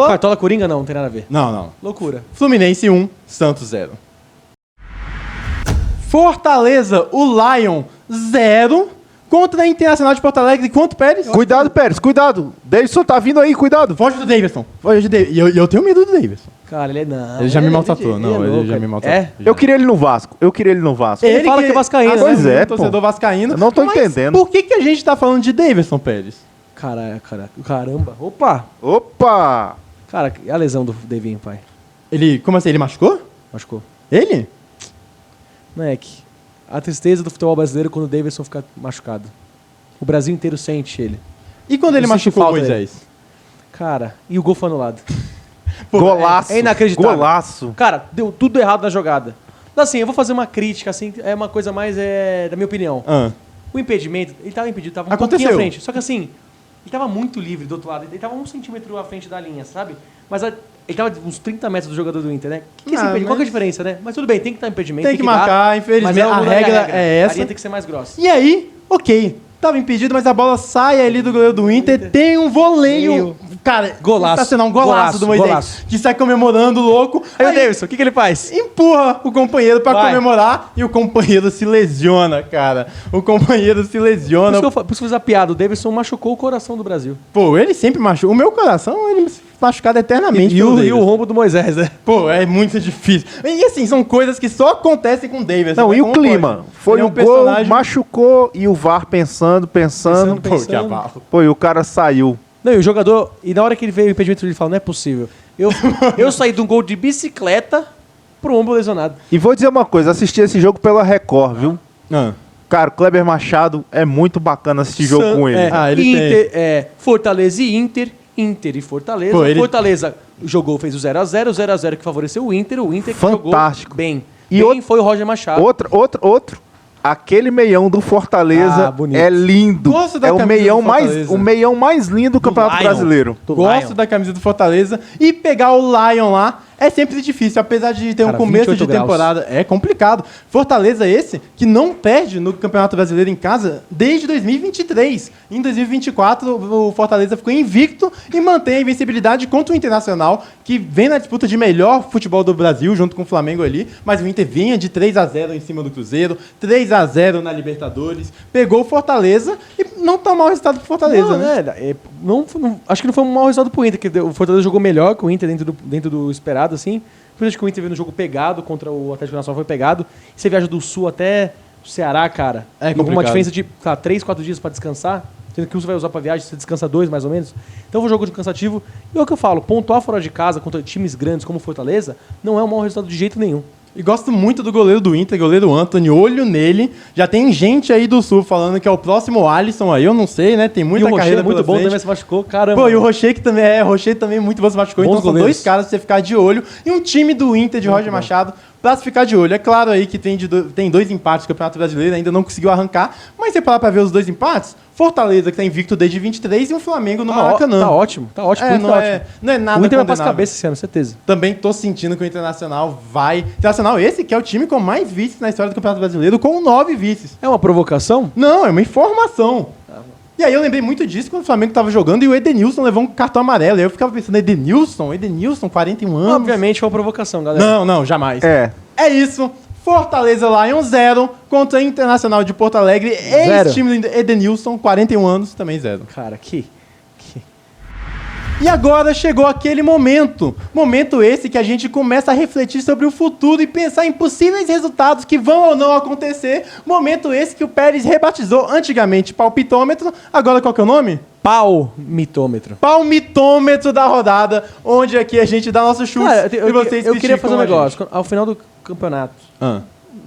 S1: Cartola
S2: Coringa não tem nada a ver.
S1: Não.
S2: Loucura.
S1: Fluminense 1, Santos 0. Fortaleza, o Lion 0 contra a Internacional de Porto Alegre. Quanto, Pérez?
S3: Cuidado, Pérez, cuidado. Davidson tá vindo aí, cuidado.
S1: Foge do Davidson. E eu tenho medo do Davidson.
S2: Cara, ele não.
S1: Ele já me maltratou. Ele já me maltratou.
S3: Eu queria ele no Vasco.
S1: Ele
S2: fala que é vascaíno, né?
S3: Pois é,
S1: torcedor vascaíno.
S3: Eu não tô entendendo.
S1: Por que a gente tá falando de Davidson, Pérez?
S2: Caramba.
S3: Opa!
S2: Cara, e a lesão do Devinho, pai?
S1: Como assim? Ele machucou?
S2: Machucou.
S1: Ele?
S2: Moleque, a tristeza do futebol brasileiro quando o Davidson fica machucado. O Brasil inteiro sente ele.
S1: E quando ele machucou o Moisés?
S2: Cara, e o gol foi anulado.
S3: Golaço.
S2: É inacreditável.
S3: Golaço.
S2: Cara, deu tudo errado na jogada. Assim, eu vou fazer uma crítica, assim, é uma coisa mais da minha opinião. O impedimento, ele tava impedido, tava um pouquinho à frente. Só que assim, ele tava muito livre do outro lado. Ele tava 1 centímetro à frente da linha, sabe? Mas ele tava uns 30 metros do jogador do Inter, né? Que esse impedimento? Qual que é a diferença, né? Mas tudo bem, tem que estar impedimento.
S1: Tem que marcar, infelizmente. A regra é essa.
S2: A linha tem que ser mais grossa.
S1: E aí, tava impedido, mas a bola sai ali do goleiro do Inter. Tem um voleio. Cara,
S2: golaço.
S1: Um golaço do Moisés. Que sai comemorando, louco.
S2: Aí o Davidson, o que ele faz?
S1: Empurra o companheiro pra comemorar e o companheiro se lesiona, cara. O companheiro se lesiona.
S2: Por isso que eu fiz a piada. O Davidson machucou o coração do Brasil.
S1: Pô, ele sempre machucou. O meu coração, ele machucado eternamente.
S2: E o rombo do Moisés, né?
S1: Pô, é muito difícil. E assim, são coisas que só acontecem com o Davidson.
S3: Não, e o clima? Foi o gol, machucou e o VAR pensando.
S1: Pô, que abarro.
S3: Pô, e o cara saiu.
S2: Não, e o jogador... E na hora que ele veio o impedimento, ele fala, não é possível. Eu saí de um gol de bicicleta pro ombro lesionado.
S3: E vou dizer uma coisa, assisti esse jogo pela Record, viu? Cara, o Kleber Machado é muito bacana assistir jogo com ele.
S2: Fortaleza e Inter e Fortaleza. Fortaleza fez o 0x0, o 0x0 que favoreceu o Inter que
S3: fantástico.
S2: Jogou bem. E foi o Roger Machado.
S3: Outro. Aquele meião do Fortaleza é lindo. É o meião mais lindo do Campeonato Brasileiro.
S1: Gosto da camisa do Fortaleza. E pegar o Lion lá é sempre difícil, apesar de ter um começo de temporada. É complicado. Fortaleza esse que não perde no Campeonato Brasileiro em casa desde 2023. Em 2024, o Fortaleza ficou invicto e mantém a invencibilidade contra o Internacional, que vem na disputa de melhor futebol do Brasil, junto com o Flamengo ali. Mas o Inter vinha de 3x0 em cima do Cruzeiro, 3x0 na Libertadores, pegou o Fortaleza e não tá mau resultado pro Fortaleza, né?
S2: Acho que não foi um mau resultado pro Inter, porque o Fortaleza jogou melhor que o Inter dentro do esperado, assim. Por isso que o Inter veio no jogo pegado contra o Atlético Nacional, foi pegado. E você viaja do Sul até o Ceará, cara. Com uma diferença de 3, 4 dias pra descansar. Sendo que você vai usar pra viagem, você descansa 2, mais ou menos. Então foi um jogo cansativo. E é o que eu falo, pontuar fora de casa contra times grandes como Fortaleza não é um mau resultado de jeito nenhum.
S1: E gosto muito do goleiro do Inter, goleiro Antony, olho nele. Já tem gente aí do Sul falando que é o próximo Alisson aí, eu não sei, né? Tem muita carreira
S2: muito bom, também se machucou, caramba.
S1: Pô, e o Rocher que também muito bom se machucou. Então são dois caras pra você ficar de olho. E um time do Inter de Roger Machado pra se ficar de olho. É claro aí que tem 2 empates no Campeonato Brasileiro, ainda não conseguiu arrancar. Mas você parar pra ver os 2 empates, Fortaleza que tá invicto desde 23 e o Flamengo no Maracanã.
S2: Tá ótimo.
S1: Não é nada.
S2: O Inter vai pra cabeça esse ano, certeza.
S1: Também tô sentindo que o Internacional vai... Internacional esse que é o time com mais vices na história do Campeonato Brasileiro, com 9 vices.
S2: É uma provocação?
S1: Não, é uma informação. E aí eu lembrei muito disso quando o Flamengo tava jogando e o Edenilson levou um cartão amarelo. E aí eu ficava pensando, Edenilson, 41 anos.
S2: Obviamente foi uma provocação, galera.
S1: Não, jamais.
S3: É
S1: isso. Fortaleza Lion 0 contra o Internacional de Porto Alegre. Ex-time do Edenilson, 41 anos, também 0.
S2: Cara, que...
S1: E agora chegou aquele momento. Momento esse que a gente começa a refletir sobre o futuro e pensar em possíveis resultados que vão ou não acontecer. Momento esse que o Pérez rebatizou antigamente palpitômetro. Agora qual que é o nome?
S2: Palmitômetro.
S1: Palmitômetro da rodada, onde aqui a gente dá nosso chute e vocês
S2: eu queria fazer um negócio. Ao final do campeonato,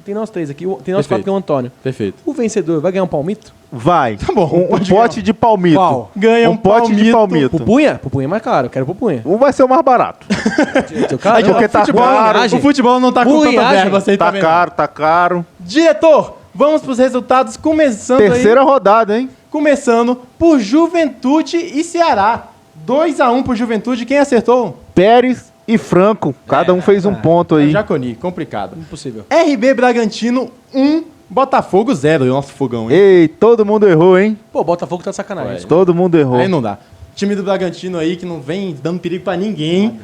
S2: tem nós 3 aqui, tem nós 4 que é o Antônio.
S1: Perfeito.
S2: O vencedor vai ganhar um palmito?
S3: Vai.
S1: Tá bom.
S3: Um pote de palmito.
S2: Qual?
S1: Ganha um
S3: pote de palmito.
S2: Pupunha? Pupunha é mais caro, eu quero pupunha.
S3: Um vai ser o mais barato. Porque tá caro.
S1: O futebol não tá com tanta verba, você
S3: tá caro.
S1: Diretor, vamos pros resultados, começando
S3: Terceira rodada, hein?
S1: Começando por Juventude e Ceará. 2x1 pro Juventude, quem acertou?
S3: Pérez e Franco. Cada um fez um ponto aí.
S1: Jaconi, complicado.
S2: Impossível.
S1: RB Bragantino 1, Botafogo 0. Nosso fogão, hein?
S3: Ei, todo mundo errou, hein?
S2: Pô, Botafogo tá de sacanagem.
S3: Todo mundo errou.
S1: Aí não dá. Time do Bragantino aí que não vem dando perigo pra ninguém.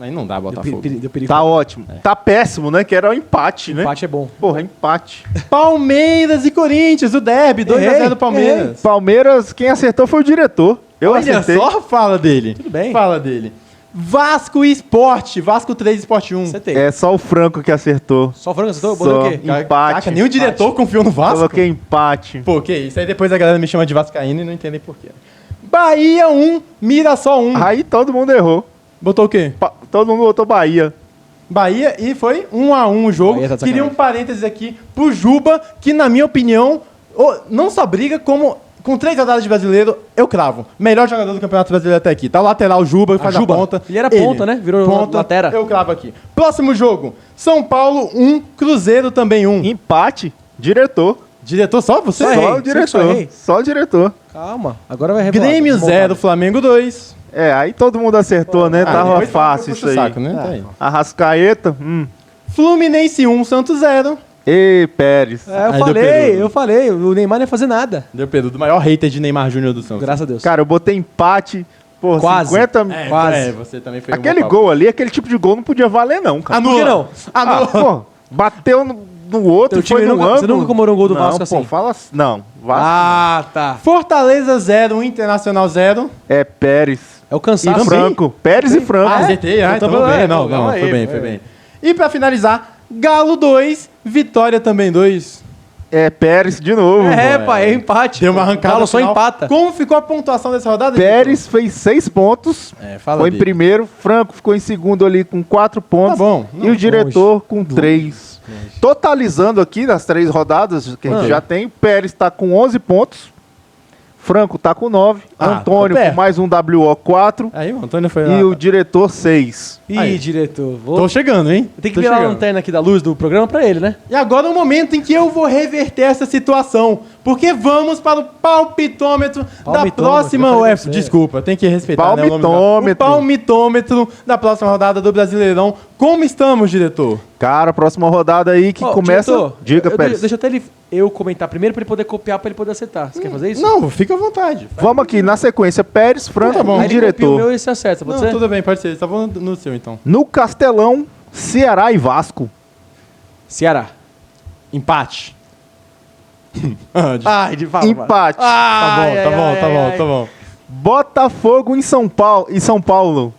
S1: Aí não dá, Botafogo.
S2: Deu perigo.
S3: Tá ótimo. Tá péssimo, né? Que era um empate, né?
S2: Empate é bom.
S3: Porra, empate.
S1: Palmeiras e Corinthians, o derby, 2x0 do Palmeiras.
S3: Palmeiras, quem acertou foi o diretor. Eu acertei.
S1: Só fala dele.
S2: Tudo bem.
S1: Fala dele. Vasco e Sport. Vasco 3, Sport 1.
S2: Acertei.
S3: É só o Franco que acertou.
S2: Só o Franco acertou? Botou o quê?
S3: Empate.
S1: Caraca, nem o diretor confiou no Vasco.
S3: Coloquei empate.
S1: Pô, que isso? Aí depois a galera me chama de vascaíno e não entendem por quê. Bahia 1, Mirassol 1.
S3: Aí todo mundo errou.
S1: Botou o quê?
S3: Todo mundo botou Bahia.
S1: Bahia e foi 1x1 o jogo.
S2: Tá
S1: Queria um parênteses aqui pro Juba, que na minha opinião, não só briga como... Com 3 rodadas de brasileiro, eu cravo. Melhor jogador do Campeonato Brasileiro até aqui. Tá o lateral Juba, faz a ponta.
S2: Ele era ponta, né? Virou
S1: ponta,
S2: latera.
S1: Eu cravo aqui. Próximo jogo. São Paulo 1, Cruzeiro também 1.
S3: Empate, diretor.
S1: Diretor só você?
S3: Só o diretor. Só o diretor.
S2: Calma, agora vai revelar.
S1: Grêmio 0, Flamengo 2.
S3: Aí todo mundo acertou, né? Tava fácil isso aí.
S1: Saco, né? Tá aí.
S3: Arrascaeta,
S1: Fluminense 1, Santos 0.
S3: Ei, Pérez.
S2: Eu falei, o Neymar não ia fazer nada.
S1: Deu período, o maior hater de Neymar Júnior do Santos.
S2: Graças a Deus.
S3: Cara, eu botei empate por
S2: Quase.
S3: 50...
S2: quase.
S1: Você também fez
S3: Aquele gol ali, aquele tipo de gol não podia valer não, cara.
S1: Anula.
S2: Por que não?
S3: Ah, pô, bateu no outro e foi no ângulo.
S2: Você nunca comemorou um gol do Vasco assim?
S3: Pô, fala assim. Não, Vasco.
S2: Ah, tá.
S1: Fortaleza 0, Internacional 0.
S3: É Pérez.
S2: É o cansaço.
S3: E Franco. Pérez e Franco.
S1: Acertei. Então bem. Não, foi bem. E pra finalizar, Galo 2, Vitória também 2.
S3: É Pérez de novo.
S2: Pai, é empate.
S1: Deu uma arrancada.
S2: Galo só empata.
S1: Como ficou a pontuação dessa rodada?
S3: Pérez fez 6 pontos.
S1: Fala
S3: foi
S1: dele.
S3: em primeiro. Franco ficou em segundo ali com 4 pontos.
S1: Tá bom.
S3: E o diretor com 3. Totalizando aqui nas 3 rodadas que a gente já tem, Pérez está com 11 pontos, Franco está com 9, Antônio com mais um WO 4
S1: aí, o Antônio foi
S3: e o diretor 6.
S2: Ih, diretor.
S1: Tô chegando, hein?
S2: Tem que virar a lanterna aqui da luz do programa pra ele, né?
S1: E agora é o momento em que eu vou reverter essa situação. Porque vamos para o palpitômetro da próxima UEFA. Desculpa, tem que respeitar, né, o palmitômetro da próxima rodada do Brasileirão. Como estamos, diretor?
S3: Cara, próxima rodada aí que começa...
S2: Diretor,
S3: Diga, Pérez.
S2: Deixa até eu comentar primeiro pra ele poder copiar, pra ele poder acertar. Você quer fazer isso?
S1: Não, fica à vontade.
S3: Vamos aqui, na sequência, Pérez, Franco e diretor.
S2: O meu e você acerta, pode ser?
S1: Tudo bem, pode ser. Só vou no seu, então.
S3: No Castelão, Ceará e Vasco.
S2: Ceará.
S1: Empate.
S3: Empate.
S1: Tá bom.
S3: Botafogo em São Paulo.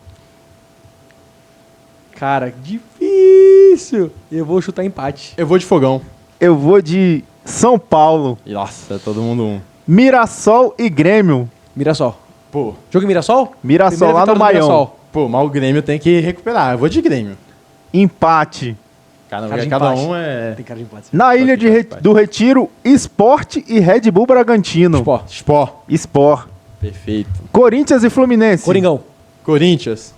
S2: Cara, difícil. Eu vou chutar empate.
S1: Eu vou de Fogão.
S3: Eu vou de São Paulo.
S1: Nossa, todo mundo um.
S3: Mirassol e Grêmio.
S2: Mirassol.
S1: Pô,
S2: Jogo em Mirassol?
S3: Mirassol lá no Maião.
S1: Mas o Grêmio tem que recuperar. Eu vou de Grêmio.
S3: Empate.
S1: Cada um é...
S2: Tem cara de empate.
S3: Na Ilha do Retiro, Sport e Red Bull Bragantino.
S1: Sport. Perfeito.
S3: Corinthians e Fluminense.
S2: Coringão.
S1: Corinthians.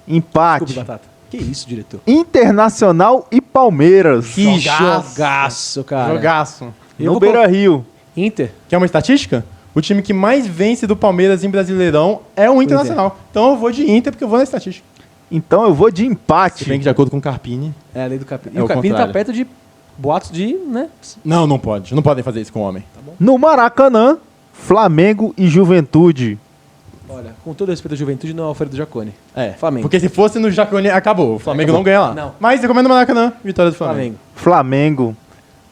S3: Empate.
S2: Desculpa, Batata. Que isso, diretor?
S3: Internacional e Palmeiras.
S2: Que jogaço, cara.
S1: Jogaço.
S3: No Beira-Rio.
S2: Inter.
S1: Quer uma estatística? O time que mais vence do Palmeiras em Brasileirão é o Internacional. Então eu vou de Inter porque eu vou na estatística.
S3: Então eu vou de empate.
S1: Se bem que de acordo com o Carpini...
S2: É a lei do Carpini.
S1: É
S2: e o Carpini
S1: contrário.
S2: tá perto de boatos de, né?
S1: Não pode. Não podem fazer isso com o homem.
S2: Tá bom.
S3: No Maracanã, Flamengo e Juventude.
S2: Olha, com todo respeito à Juventude, não é o Alfredo Jaconi.
S1: É.
S2: Flamengo.
S1: Porque se fosse no Jacone, acabou. O Flamengo não ganha lá.
S2: Não.
S1: Mas eu recomendo o Maracanã. Vitória do Flamengo.
S3: Flamengo.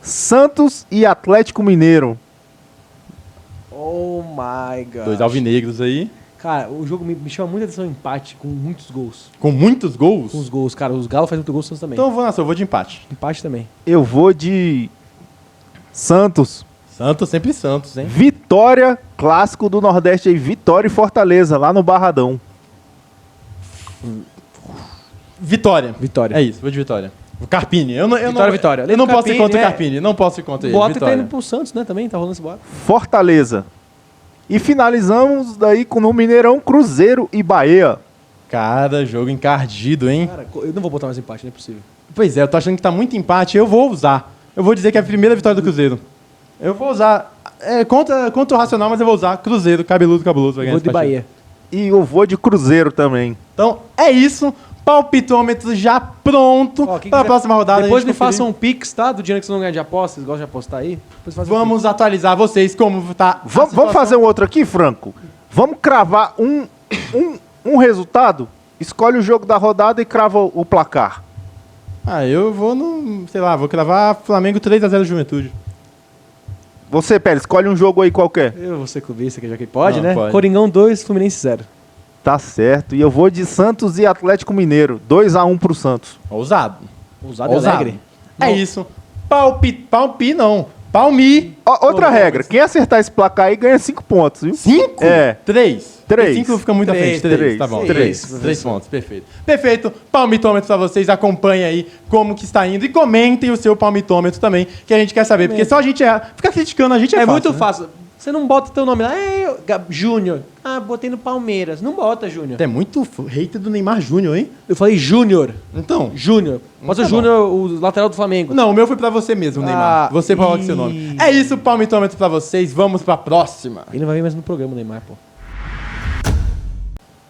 S3: Santos e Atlético Mineiro.
S2: Oh my God.
S1: 2 alvinegros aí.
S2: Cara, o jogo me chama muita atenção o empate, com muitos gols.
S1: Com muitos gols?
S2: Com os gols, cara. Os Galos fazem muito gol, os Santos também.
S1: Então eu vou na sua. Eu vou de empate.
S2: Empate também.
S3: Eu vou de Santos.
S1: Santos, sempre Santos, hein?
S3: Vitória, clássico do Nordeste aí. Vitória e Fortaleza, lá no Barradão.
S1: Vitória.
S2: Vitória.
S1: É isso, vou de Vitória. O Carpini.
S2: Vitória.
S1: Eu não posso ir contra o
S2: é.
S1: Carpini. Não posso ir contra ele.
S2: O boato tá
S1: Vitória.
S2: indo pro Santos, né? Também tá rolando esse boato.
S3: Fortaleza. E finalizamos daí com no Mineirão, Cruzeiro e Bahia.
S1: Cara, jogo encardido, hein?
S2: Cara, eu não vou botar mais empate, não é possível.
S1: Pois é, eu tô achando que tá muito empate. Eu vou usar. Eu vou dizer que é a primeira vitória do Cruzeiro. Eu vou usar. Contra o Racional, mas eu vou usar Cruzeiro, cabeludo. Vai
S2: Eu
S1: ganhar
S2: vou
S1: esse
S2: de
S1: partido.
S2: Bahia.
S3: E eu vou de Cruzeiro também.
S1: Então, é isso. Palpitômetro já pronto
S2: Ó, quem
S1: para a
S2: quiser-
S1: próxima rodada.
S2: Depois
S1: a
S2: me
S1: gente conferir.
S2: façam um pix, tá? Do dinheiro que vocês não ganham de aposta. Vocês gostam de apostar aí? Depois fazem um
S1: Vamos atualizar vocês como tá. a
S3: Vamos
S1: situação.
S3: fazer um outro aqui, Franco? Vamos cravar um resultado? Escolhe o jogo da rodada e crava o placar.
S1: Eu vou no. Sei lá, vou cravar Flamengo 3-0 Juventude.
S3: Você, Pérez, escolhe um jogo aí qualquer.
S2: pix. Eu vou ser clubista aqui, já que pode,
S1: Não,
S2: né?
S1: pode.
S2: Coringão 2, Fluminense 0.
S3: Tá certo. E eu vou de Santos e Atlético Mineiro. 2-1 pro Santos.
S1: Ousado.
S2: Ousado e alegre.
S1: É isso. Palpi não. Palmi.
S3: Outra regra. Quem acertar esse placar aí ganha 5 pontos, viu?
S1: 5?
S3: É.
S1: 3.
S3: 3.
S1: 5 fica muito à frente. 3. Tá bom. 3 pontos. Perfeito. Perfeito. Palmitômetro pra vocês. Acompanhem aí como que está indo. E comentem o seu palmitômetro também, que a gente quer saber. Porque só a gente ficar criticando a gente é fácil.
S2: muito
S1: né?
S2: fácil. Você não bota teu nome lá. Júnior. Botei no Palmeiras. Não bota, Júnior.
S1: É muito hater do Neymar Júnior, hein?
S2: Eu falei Júnior.
S1: Então.
S2: Júnior. Bota
S1: Tá
S2: Júnior, o lateral do Flamengo.
S1: Não, o meu foi pra você mesmo, Neymar. Você coloca seu nome. É isso, palmitômetro pra vocês. Vamos pra próxima.
S2: Ele não vai vir mais no programa, Neymar, pô.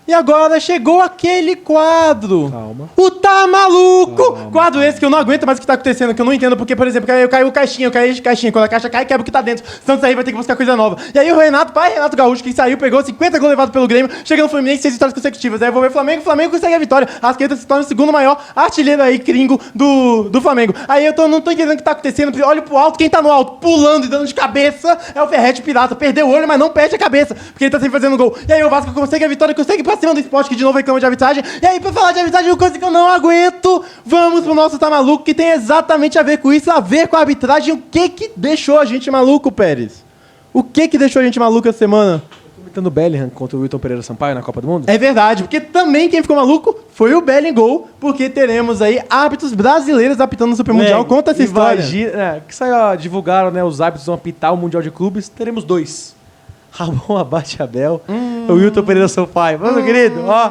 S1: E agora chegou aquele quadro.
S2: Calma.
S1: O Tá Maluco! Quadro esse que eu não aguento mais o que tá acontecendo, que eu não entendo, porque, por exemplo, eu caio caixinha, eu caí de caixinha. Quando a caixa cai, quebra o que tá dentro. Santos aí vai ter que buscar coisa nova. E aí o Renato Gaúcho, que saiu, pegou 50 gols levados pelo Grêmio, chega no Fluminense, 6 vitórias consecutivas. Aí eu vou ver Flamengo consegue a vitória. Arrascaeta se torna o segundo maior artilheiro aí, gringo, do Flamengo. Aí eu não tô entendendo o que tá acontecendo. Olho pro alto, quem tá no alto, pulando e dando de cabeça, é o Ferrete Pirata. Perdeu o olho, mas não perde a cabeça, porque ele tá sempre fazendo gol. E aí o Vasco consegue a vitória, consegue ir pra cima do Sport, que de novo reclama de arbitragem. E aí, pra falar de arbitragem, uma coisa que eu não aguento, vamos pro nosso Tá Maluco, que tem exatamente a ver com isso, a ver com a arbitragem. O que deixou a gente maluco, Pérez? O que deixou a gente maluco essa semana?
S2: Comentando o Bellingham contra o Wilton Pereira Sampaio na Copa do Mundo.
S1: É verdade, porque também quem ficou maluco foi o Bellingol, porque teremos aí árbitros brasileiros apitando no Super Mundial. Conta essa história.
S2: Imagina, que saiu, divulgaram, né, os árbitros vão apitar o Mundial de Clubes, teremos 2. Ramon Abate Abel, o Wilton Pereira Sampaio. Meu querido, ó,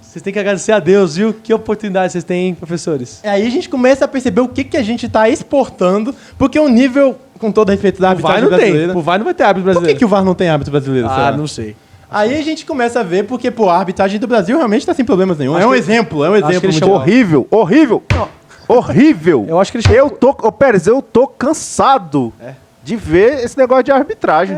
S2: vocês têm que agradecer a Deus, viu? Que oportunidade vocês têm, hein, professores?
S1: Aí a gente começa a perceber o que a gente tá exportando, porque o nível, com todo respeito da arbitragem brasileira...
S2: O VAR não vai ter árbitro brasileiro.
S1: Por que o VAR não tem árbitro brasileiro?
S2: Ah, não sei.
S1: Aí a gente começa a ver, porque, pô, a arbitragem do Brasil realmente tá sem problemas nenhum. É um exemplo.
S3: Horrível. Horrível.
S2: Eu acho que ele
S3: Pérez, eu tô cansado de ver esse negócio de arbitragem.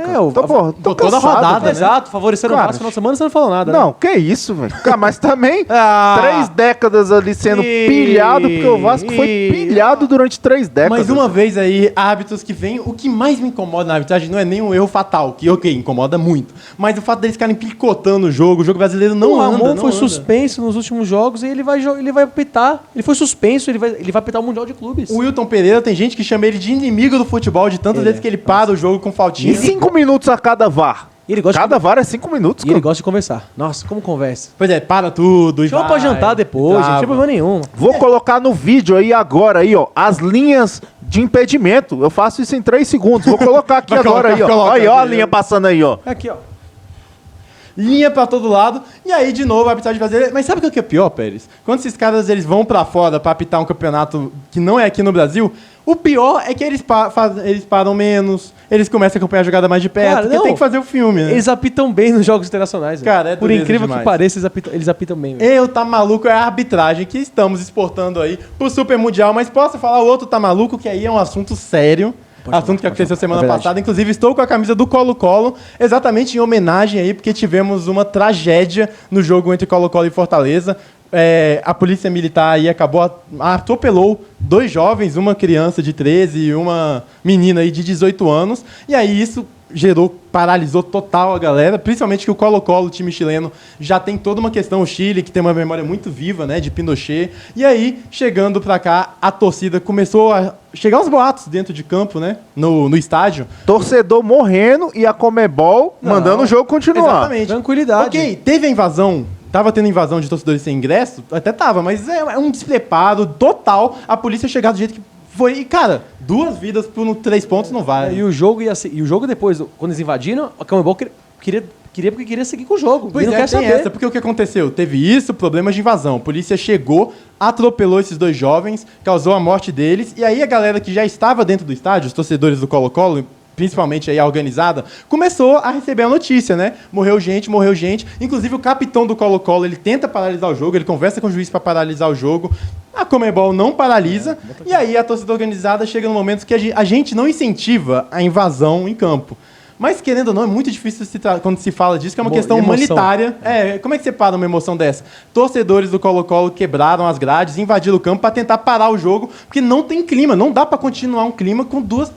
S1: Tô toda rodada, né?
S2: Exato, favorecendo o Vasco no final de semana, você não falou nada.
S3: Não, que isso, velho. Mas também 3 décadas ali sendo pilhado, porque o Vasco foi pilhado durante 3 décadas.
S1: Mais uma vez aí, árbitros que vêm. O que mais me incomoda na arbitragem não é nem um erro fatal, que incomoda muito. Mas o fato deles ficarem picotando o jogo brasileiro não anda.
S2: O Ramon foi suspenso nos últimos jogos e ele vai apitar. Ele foi suspenso, ele vai apitar o Mundial de Clubes.
S1: O Wilton Pereira, tem gente que chama ele de inimigo do futebol, de tantas vezes que ele para o jogo com faltinha.
S3: E 5 minutos a cada VAR. Cada VAR é 5 minutos.
S2: E ele gosta de conversar. Nossa, como conversa.
S1: Pois é, para tudo.
S2: Chama pra jantar depois, gente, não tem problema nenhum.
S3: Vou colocar no vídeo aí agora, aí, ó, as linhas de impedimento. Eu faço isso em 3 segundos. Vou colocar aqui agora, aí, ó. Aí, ó, a linha passando aí, ó.
S2: Aqui, ó.
S1: Linha pra todo lado, e aí de novo a arbitragem brasileira. Mas sabe o que é pior, Pérez? Quando esses caras eles vão pra fora pra apitar um campeonato que não é aqui no Brasil, o pior é que eles param menos, eles começam a acompanhar a jogada mais de perto, porque tem que fazer o filme, né?
S2: Eles apitam bem nos jogos internacionais.
S1: Cara,
S2: por incrível que pareça, eles apitam bem.
S1: Tá maluco, é a arbitragem que estamos exportando aí pro Super Mundial, mas posso falar o outro tá maluco, que aí é um assunto sério. Assunto que aconteceu semana passada. Inclusive, estou com a camisa do Colo-Colo, exatamente em homenagem aí, porque tivemos uma tragédia no jogo entre Colo-Colo e Fortaleza. A polícia militar aí atropelou 2 jovens, uma criança de 13 e uma menina aí de 18 anos. E aí isso paralisou total a galera, principalmente que o Colo-Colo, o time chileno, já tem toda uma questão, o Chile, que tem uma memória muito viva, né, de Pinochet. E aí, chegando pra cá, a torcida começou a chegar uns boatos dentro de campo, né, no estádio.
S3: Torcedor morrendo e a Conmebol mandando o jogo continuar.
S1: Exatamente.
S2: Tranquilidade.
S1: Ok, teve a invasão. Tava tendo invasão de torcedores sem ingresso? Até tava, mas é um despreparo total. A polícia chegar do jeito que foi. E, cara, 2 vidas por 3 pontos não vai.
S2: E o jogo depois, quando eles invadiram, a Conmebol queria porque queria seguir com o jogo.
S1: Pois não quer saber. Porque o que aconteceu? Teve isso, problemas de invasão. A polícia chegou, atropelou esses 2 jovens, causou a morte deles. E aí a galera que já estava dentro do estádio, os torcedores do Colo-Colo, principalmente aí a organizada, começou a receber a notícia, né? Morreu gente. Inclusive o capitão do Colo-Colo, ele tenta paralisar o jogo, ele conversa com o juiz para paralisar o jogo. A Conmebol não paralisa. E aí a torcida organizada chega no momento que a gente não incentiva a invasão em campo. Mas, querendo ou não, é muito difícil quando se fala disso, que é uma questão humanitária. Como é que você para uma emoção dessa? Torcedores do Colo-Colo quebraram as grades, invadiram o campo para tentar parar o jogo, porque não tem clima, não dá para continuar um clima com 2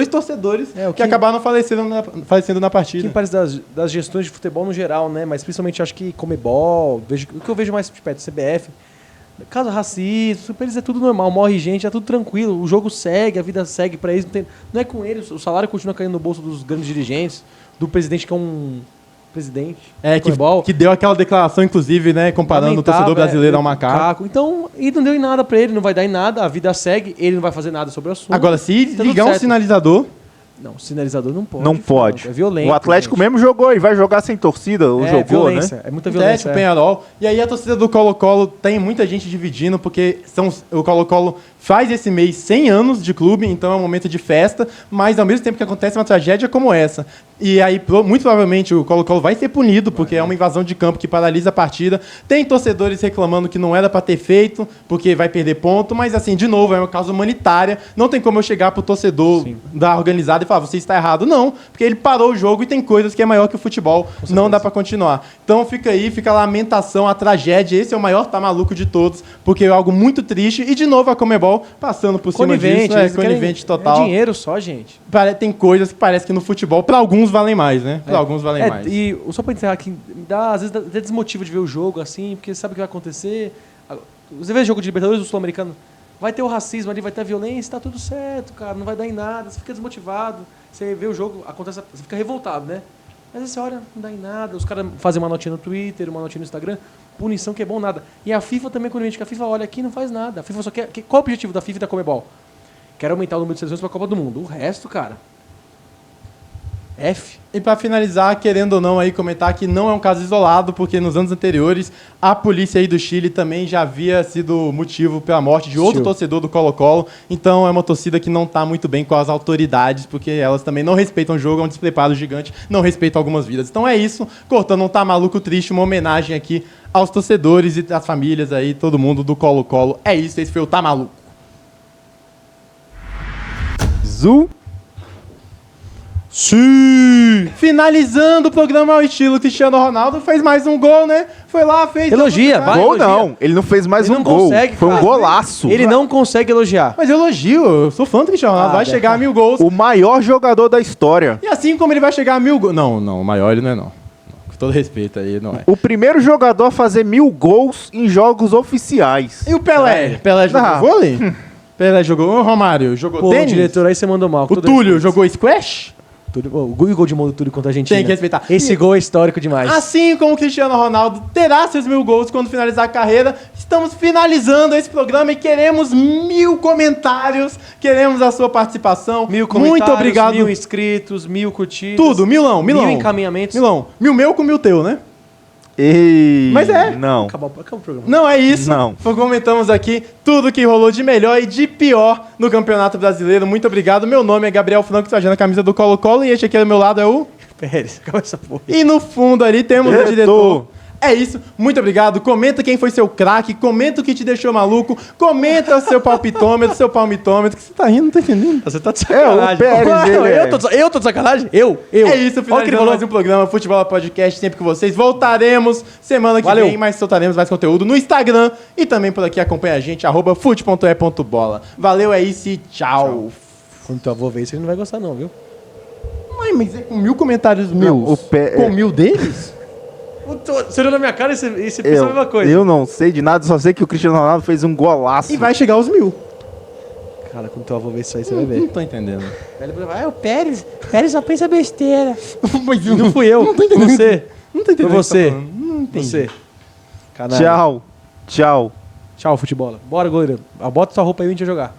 S1: torcedores que acabaram falecendo na partida.
S2: Que parece das gestões de futebol no geral, né? Mas principalmente acho que Conmebol, o que eu vejo mais de perto, CBF, caso racismo, pra eles é tudo normal, morre gente, é tudo tranquilo, o jogo segue, a vida segue pra eles, não é com eles, o salário continua caindo no bolso dos grandes dirigentes, do presidente que é um presidente.
S1: Que deu aquela declaração, inclusive, né, comparando o torcedor brasileiro ao macaco.
S2: Então, e não deu em nada pra ele, não vai dar em nada, a vida segue, ele não vai fazer nada sobre o assunto.
S1: Agora, se ligar um sinalizador...
S2: Não, sinalizador não pode.
S3: Não pode.
S2: É violento.
S3: O Atlético mesmo jogou e vai jogar sem torcida. Jogou,
S2: violência,
S3: né?
S2: É muita violência.
S1: Penharol. E aí a torcida do Colo-Colo tem muita gente dividindo, porque o Colo-Colo faz esse mês 100 anos de clube, então é um momento de festa, mas ao mesmo tempo que acontece uma tragédia como essa. E aí, muito provavelmente, o Colo-Colo vai ser punido, porque é uma invasão de campo que paralisa a partida. Tem torcedores reclamando que não era para ter feito, porque vai perder ponto, mas assim, de novo, é uma causa humanitária. Não tem como eu chegar pro torcedor da organizada e falar, você está errado. Não, porque ele parou o jogo e tem coisas que é maior que o futebol. Não dá para continuar. Então fica a lamentação, a tragédia. Esse é o maior tá maluco de todos, porque é algo muito triste. E de novo a Conmebol passando por cima disso. Conivente total.
S2: É dinheiro só, gente.
S1: Tem coisas que parece que no futebol, para alguns valem mais, né? Para alguns valem mais.
S2: E só para encerrar aqui, às vezes até desmotiva de ver o jogo, assim, porque sabe o que vai acontecer. Você vê o jogo de Libertadores do Sul-Americano, vai ter o racismo ali, vai ter a violência, tá tudo certo, cara, não vai dar em nada, você fica desmotivado. Você vê o jogo, acontece, você fica revoltado, né? Mas aí você olha, não dá em nada. Os caras fazem uma notinha no Twitter, uma notinha no Instagram. Punição que é bom, nada. E a FIFA também, quando a gente que a FIFA olha aqui, não faz nada. A FIFA só quer... Qual é o objetivo da FIFA e da Conmebol? Quer aumentar o número de seleções para a Copa do Mundo. O resto, cara... F.
S1: E para finalizar, querendo ou não aí comentar que não é um caso isolado, porque nos anos anteriores a polícia aí do Chile também já havia sido motivo pela morte de outro torcedor do Colo-Colo. Então é uma torcida que não está muito bem com as autoridades, porque elas também não respeitam o jogo, é um despreparo gigante, não respeitam algumas vidas. Então é isso, cortando um Tá Maluco Triste, uma homenagem aqui aos torcedores e às famílias aí, todo mundo do Colo-Colo. É isso, esse foi o Tá Maluco. Sim! Finalizando o programa ao estilo Cristiano Ronaldo, fez mais um gol, né? Foi lá, fez...
S2: Elogia, vai.
S3: Gol não, ele não fez mais um gol. Foi um golaço.
S2: Ele não consegue elogiar.
S1: Mas elogio, eu sou fã do Cristiano Ronaldo, vai chegar a 1000 gols.
S3: O maior jogador da história.
S1: E assim como ele vai chegar a 1000 gols... Não, o maior ele não é não. Com todo respeito aí, não é.
S3: O primeiro jogador a fazer 1000 gols em jogos oficiais.
S1: E o Pelé? Pelé jogou vôlei? Pelé jogou... O Romário jogou tênis?
S2: O diretor aí você mandou mal.
S1: O Túlio jogou squash?
S2: O gol de mão do Túlio contra a Argentina.
S1: Tem que respeitar.
S2: Esse gol é histórico demais.
S1: Assim como o Cristiano Ronaldo terá seus 1000 gols quando finalizar a carreira, estamos finalizando esse programa e queremos 1000 comentários, queremos a sua participação.
S2: 1000 comentários,
S1: muito obrigado.
S2: 1000 inscritos, 1000 curtidas.
S1: Tudo, milão.
S2: 1000 encaminhamentos.
S1: 1000 meu com 1000 teu, né?
S3: Ei,
S1: mas é.
S3: Não.
S2: Acabou o programa.
S1: Não, é isso.
S3: Não.
S1: Comentamos aqui tudo que rolou de melhor e de pior no Campeonato Brasileiro. Muito obrigado. Meu nome é Gabriel Franco, trajando a camisa do Colo-Colo. E este aqui do meu lado é o...
S2: Pérez, acaba essa porra.
S1: E no fundo ali temos o diretor. É isso, muito obrigado. Comenta quem foi seu craque, comenta o que te deixou maluco, comenta o seu palpitômetro, seu palmitômetro. Que você tá rindo, não tô entendendo.
S2: Você tá de sacanagem.
S3: O Pérez,
S2: eu tô de sacanagem? Eu.
S1: É isso, finalizando mais um programa Futebol Podcast, sempre com vocês. Voltaremos semana que vem, mas soltaremos mais conteúdo no Instagram e também por aqui acompanha a gente, @fute.e.bola. Valeu, é isso e tchau.
S2: Quando teu avô ver isso, ele não vai gostar não, viu?
S1: Mas é com 1000 comentários meus, com 1000 deles?
S2: Você olhou na minha cara e você pensa a mesma coisa.
S3: Eu não sei de nada, só sei que o Cristiano Ronaldo fez um golaço.
S1: E vai chegar aos 1000.
S2: Cara, quando teu avô ver isso aí, você vai ver.
S1: Não tô entendendo.
S2: O Pérez só pensa besteira.
S1: Mas
S2: não fui eu.
S1: Não tô entendendo.
S2: Você.
S1: Não tô entendendo.
S2: Foi você.
S1: Não entendi.
S2: Você.
S3: Canalha. Tchau.
S2: Tchau, futebol. Bora, goleiro. Bota sua roupa aí e a gente vai jogar.